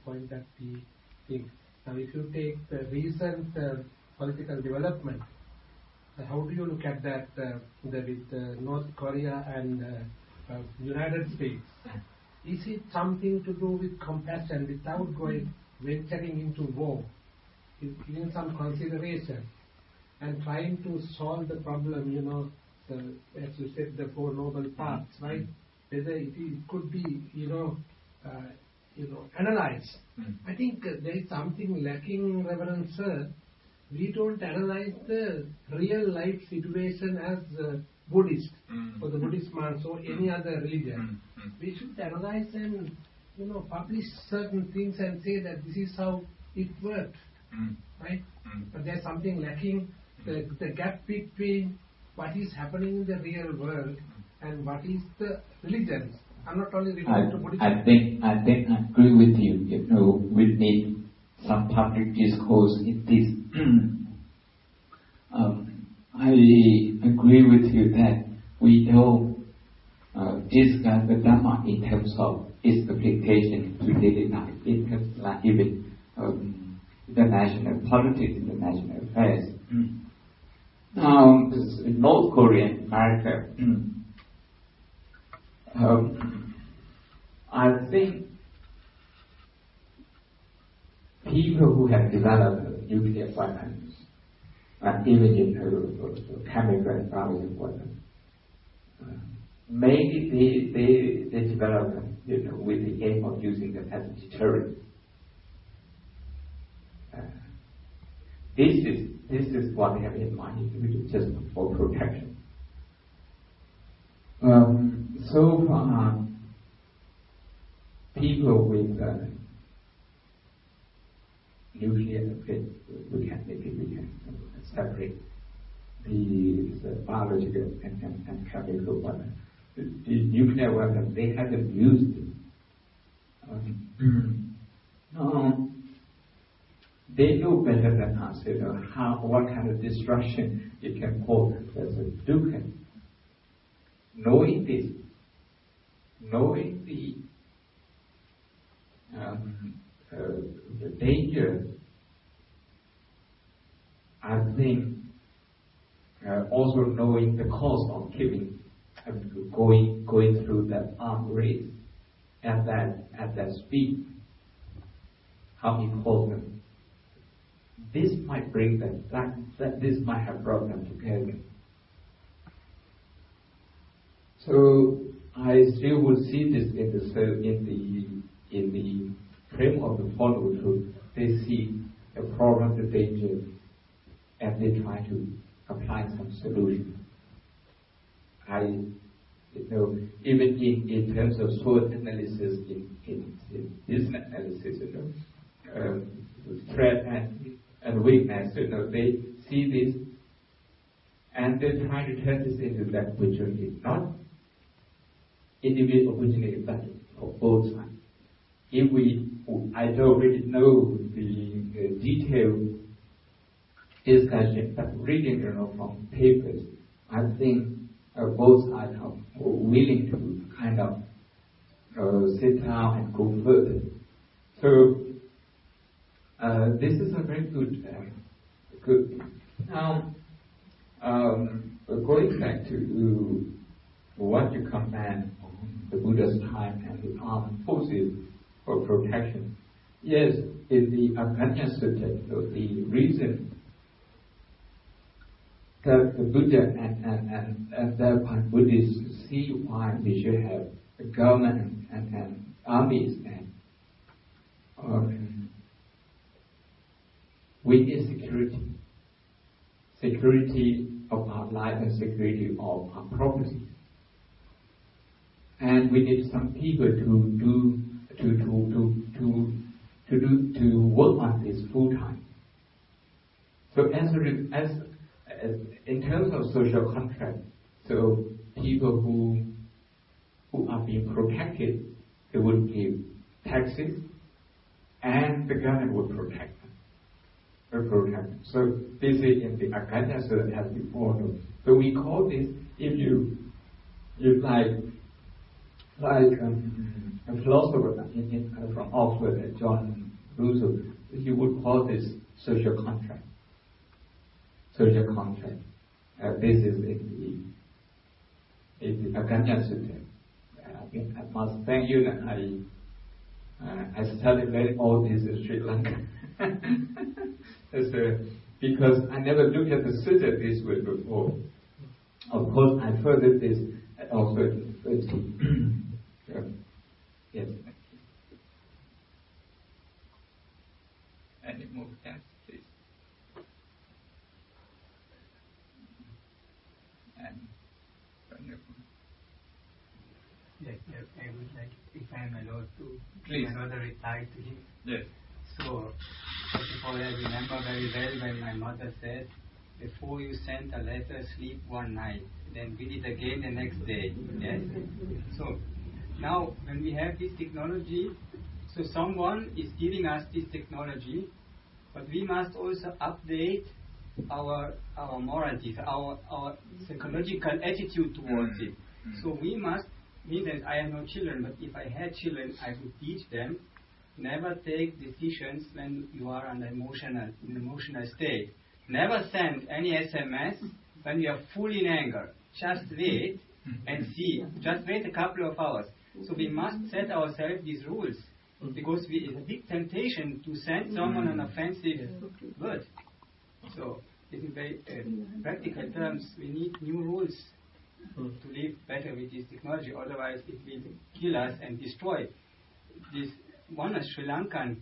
point that we think. Now, if you take the recent political development, how do you look at that with North Korea and United States? Is it something to do with compassion without venturing into war, giving some consideration and trying to solve the problem, as you said, the Four Noble Paths, right? Whether it could be, analyzed. I think there is something lacking, Reverend Sir. We don't analyze the real life situation as Buddhist or the Buddhist monks or any other religion. We should analyze and publish certain things and say that this is how it worked, right? But there's something lacking, the gap between what is happening in the real world and what is the religions. I'm not only referring to Buddhism. I think I agree with you. We need some public discourse in this. I agree with you that we don't discuss the Dhamma in terms of its application to daily life, in terms of like even international politics, international affairs. Now, in North Korea and America, I think people who have developed nuclear weapons, and even chemical and biological weapons, maybe they develop with the aim of using them as a deterrent. This is what they have in mind, just for protection. So far, people with nuclear weapons, we can separate the biological and chemical weapons. The nuclear weapons, they haven't used it. They know better than us, what kind of destruction it can cause as a dukkha. Knowing this, knowing the danger, I think also knowing the cost of going through that arms race at that speed, how important. This might bring them that this might have brought them together. So I still would see this in the frame of the follow through. They see the problem, the danger, and they try to apply some solution. Even in terms of SWOT analysis, in business analysis, threat and weakness, they see this and they try to turn this into that opportunity, not individual opportunity, but for both sides. I don't really know the detailed discussion, but reading from papers, I think both sides are willing to kind of sit down and go further. So this is a very good thing. Now, going back to what you command on the Buddha's time and the armed forces for protection. Yes, in the Aganya Sutta, the reason that the Buddha and thereby Buddhists see why we should have a government and armies and we need security. Security of our life and security of our property. And we need some people to work on this full time. So as in terms of social contract, so people who are being protected, they would give taxes, and the government would protect them. So this is in the Aganya Sutta as before. So we call this, if you like a philosopher from Oxford, John Russell, he would call this social contract. Social contract. This is in the Aganya Sutta. I must thank you that I studied very all this in Sri Lanka. Because I never looked at the Sutta this way before. Of course, I furthered this at Oxford University. Yes. Any more questions, please? Yes, I would like, if I am allowed to, please, another reply to him. Yes. So, first of all, I remember very well when my mother said, before you send a letter, sleep one night, then read it again the next day. Yes? So, now, when we have this technology, so someone is giving us this technology, but we must also update our moralities, our psychological attitude towards it. So we must, mean that I have no children, but if I had children, I would teach them, never take decisions when you are in an emotional state. Never send any SMS when you are fully in anger. Just wait and see. Just wait a couple of hours. So we must set ourselves these rules, because it's a big temptation to send someone an offensive word. So in very practical terms, we need new rules to live better with this technology. Otherwise, it will kill us and destroy. This one Sri Lankan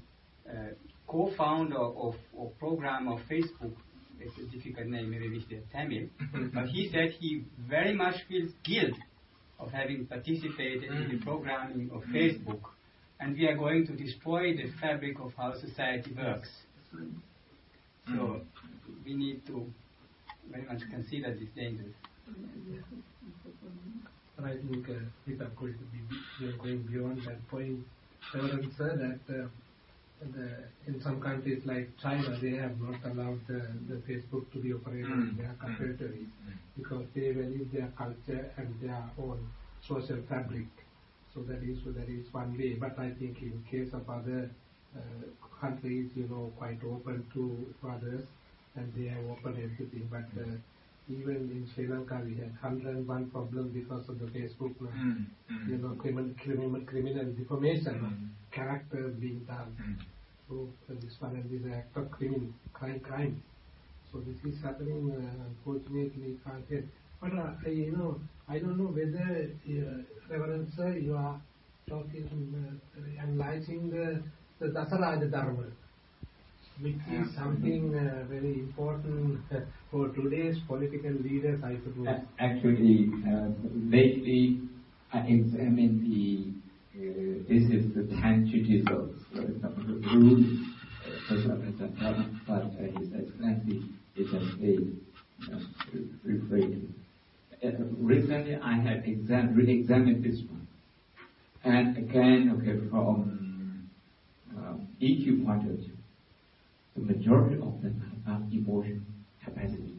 co-founder of program of Facebook. It's a difficult name, maybe with the Tamil, but he said he very much feels guilt of having participated in the programming of Facebook, and we are going to destroy the fabric of how society works. So we need to very much consider this danger. But I think we are going beyond that point. Reverend said that in some countries like China, they have not allowed the Facebook to be operated in their territories because they value their culture and their own social fabric. So that is one way. But I think in case of other countries, quite open to others, and they have open everything. But even in Sri Lanka, we had 101 problems because of the Facebook. Criminal defamation, character being done. So this one and this act of crime. So this is happening. Unfortunately, but I don't know whether Reverend Sir, you are talking, analyzing the Dasaraja Dharma, which is something very important for today's political leaders, I suppose. Actually, lately I examined this is the 10 treaties of rules, but His Excellency is just rephrased. Recently, I have re-examined this one, and again, from EQ point of view, the majority of them are emotional capacity.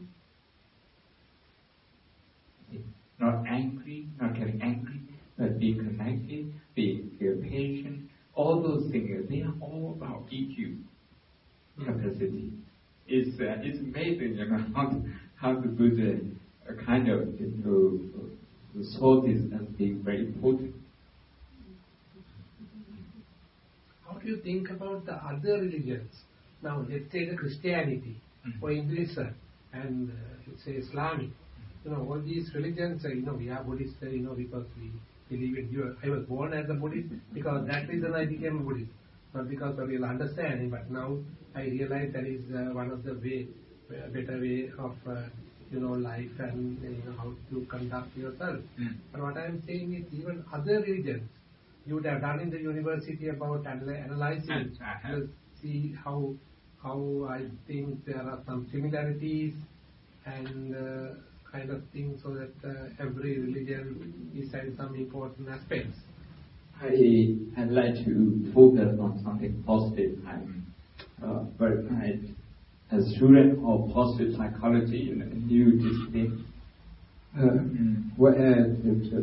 Not angry, not getting angry, but being connected, being patient, all those things, they are all about EQ capacity. It's amazing, how the Buddha kind of, saw this as being very important. How do you think about the other religions? Now, let's take the Christianity or Hinduism and let's say Islamic. All these religions, we are Buddhists, because we believe in you. I was born as a Buddhist because that reason I became a Buddhist, not because of real understanding. But now I realize that is one of the better way of life and how to conduct yourself. But what I am saying is even other religions, you would have done in the university about analyzing, see how I think there are some similarities and kind of things, so that every religion is having some important aspects. I'd like to focus on something positive. But as a student of positive psychology, a new discipline, whereas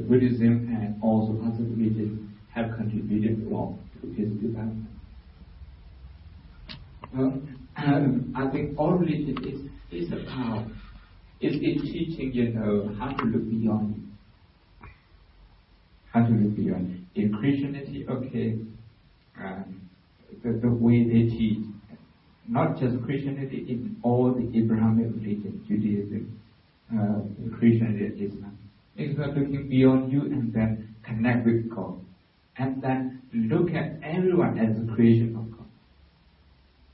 Buddhism and also other religions have contributed a lot to its development. I think all religion is about is teaching, how to look beyond you. How to look beyond. In Christianity, the way they teach, not just Christianity, in all the Abrahamic religions, Judaism, Christianity, Islam, it's about looking beyond you and then connect with God. And then look at everyone as a creation of God.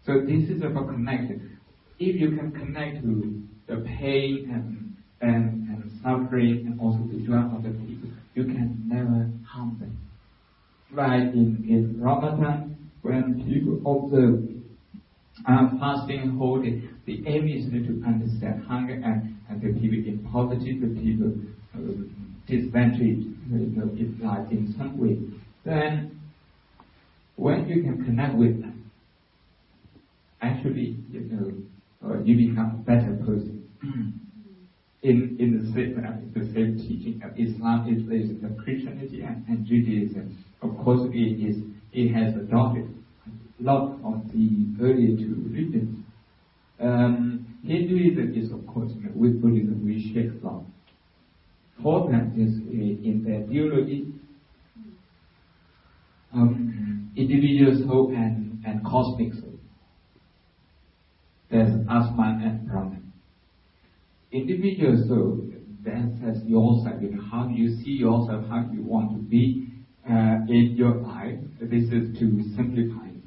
So this is about connection. If you can connect to the pain and suffering and also the joy of the people, you can never harm them. Like in Ramadan, when people observe fasting and holding, the aim is to understand hunger and the people in poverty, the people disadvantaged, if like in some way. Then when you can connect with them, actually, you become a better person. In the same teaching of Islam, is the Christianity and Judaism. Of course, it has adopted a lot of the earlier two religions. Hinduism is, of course, with Buddhism we share a lot. For them is in their theology, individual soul and cosmic soul. There's Atman and Brahman. Individual soul, then says yourself, how you see yourself, how you want to be in your life. This is to simplify it.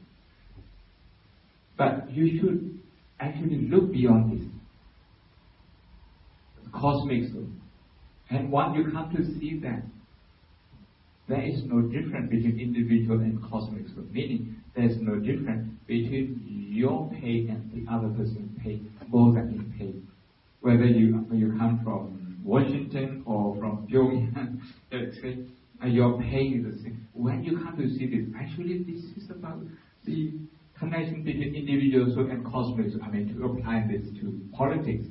But you should actually look beyond this. Cosmic soul. And once you come to see that, there is no difference between individual and cosmic soul. Meaning, there is no difference between your pain and the other person's pain. Both are in pain. Whether you come from Washington or from Pyongyang, your pain is the same. When you come to see this, actually this is about the connection between individual soul and cosmic soul. To apply this to politics.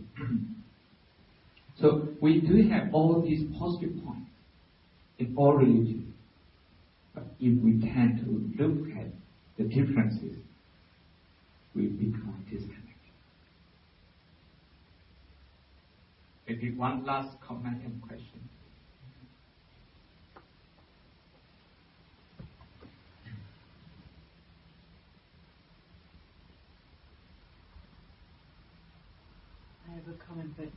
So we do have all these positive points in all religions. But if we tend to look at the differences, we become disconnected. Maybe one last comment and question. I have a comment, but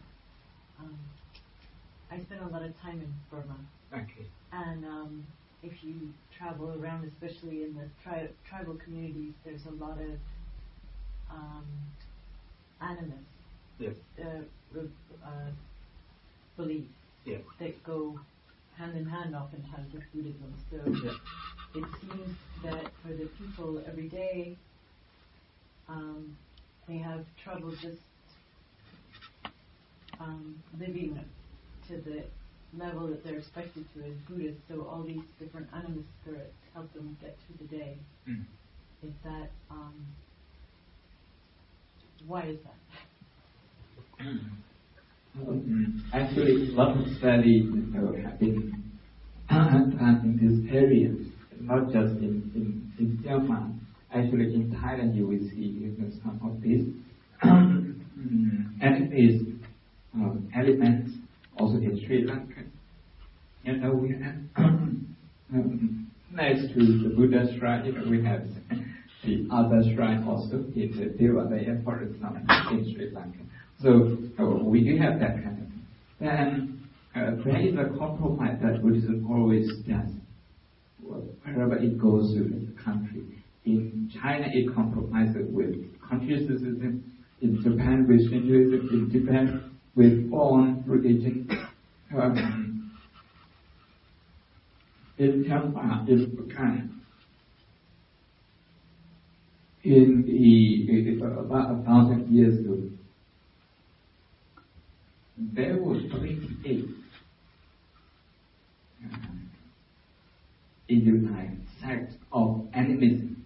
I spent a lot of time in Burma. Okay. And if you travel around, especially in the tribal communities, there's a lot of animus. Yes. Beliefs Yes. that go hand in hand oftentimes with Buddhism. So it seems that for the people every day, they have trouble just living to the level that they're expected to as Buddhists. So all these different animus spirits help them get through the day. Is that why is that? Actually, a lot of studies have been done in this area, not just in Myanmar. Actually, in Thailand, you will see some of these elements, also in Sri Lanka. We have next to the Buddha shrine, we have the other shrine also in the Devadaya, for example, in Sri Lanka. So we do have that kind of thing. Then there is a compromise that Buddhism always does wherever it goes to the country. In China, it compromises with Confucianism. In Japan, with Shintoism. In Japan, with own religion. In Myanmar, in Bhutan, in about 1,000 years ago, there was 28 Indian sects of animism,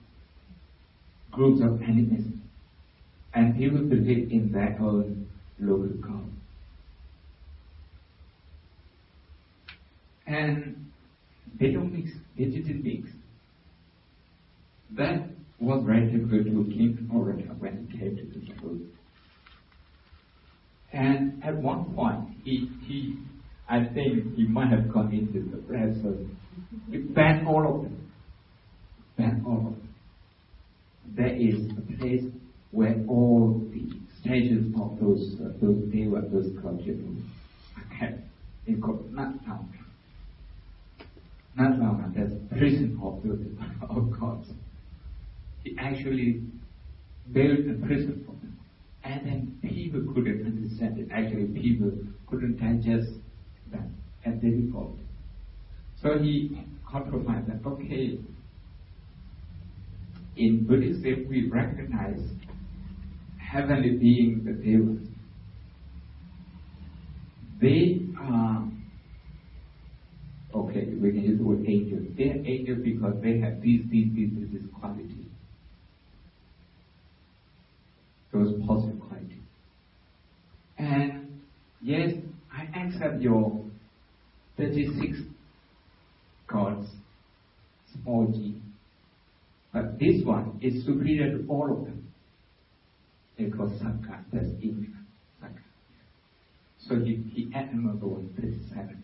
groups of animism, and people believe in their own local God. And they don't mix, they didn't mix. That was very difficult to King Orator when he came to the truth. And at one point, I think he might have gone into the press, so he banned all of them. Banned all of them. There is a place where all the stages of those deva, those cultures are kept. It's called Natlauna. Natlauna, that's prison of gods. He actually built a prison for them. And then people couldn't understand it. Actually, people couldn't digest that, and they revolted. So he compromised that, okay, in Buddhism we recognize heavenly beings, the devas. They are, okay, we can use the word angels. They are angels because they have these qualities. Those positive qualities. And yes, I accept your 36 gods, small g. But this one is superior to all of them. They call Sakka, that's India. Sakka. So he added another one, 37.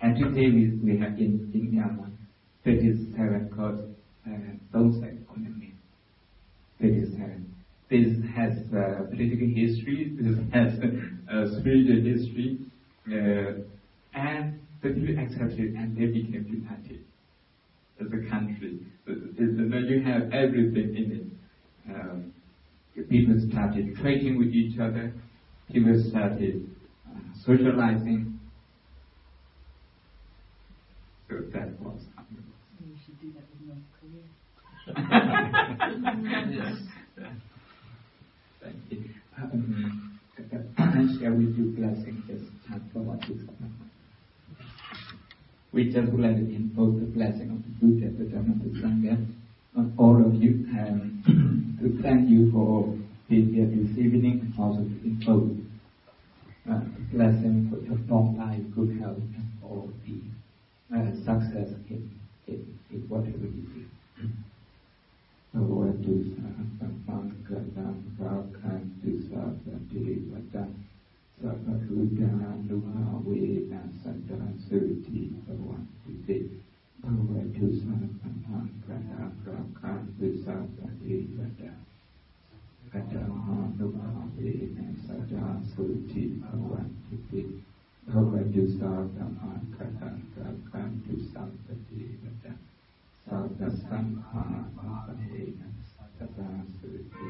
And today we have in Myanmar 37 gods, those are economy. 37. This has political history, this has spiritual history, and the people accepted it and they became united as a country. You have everything in it. People started trading with each other, people started socializing. So that was happening. You should do that with North Korea. Thank you. Shall we do blessing this time for what is happening? We just would like to invoke the blessing of the Buddha, the Dhamma, the Sangha on all of you, and to thank you for being here this evening, and also to invoke the blessing for your long life, good health, and all the success in whatever you do. Bhagavatu Sahasamangkatam Rakhantu Sabbati Vatam Sabbaruddha Nuhavena Sattva Surti Bhavantu Te Bhagavatu Sahasamangkatam Rakhantu Sabbati Vatam Vatam Nuhavena Sattva Surti Bhavantu Te Bhagavatu Sahasamangkatam Rakhantu Sabbati Vatam Sattva Sattva Sattva Surti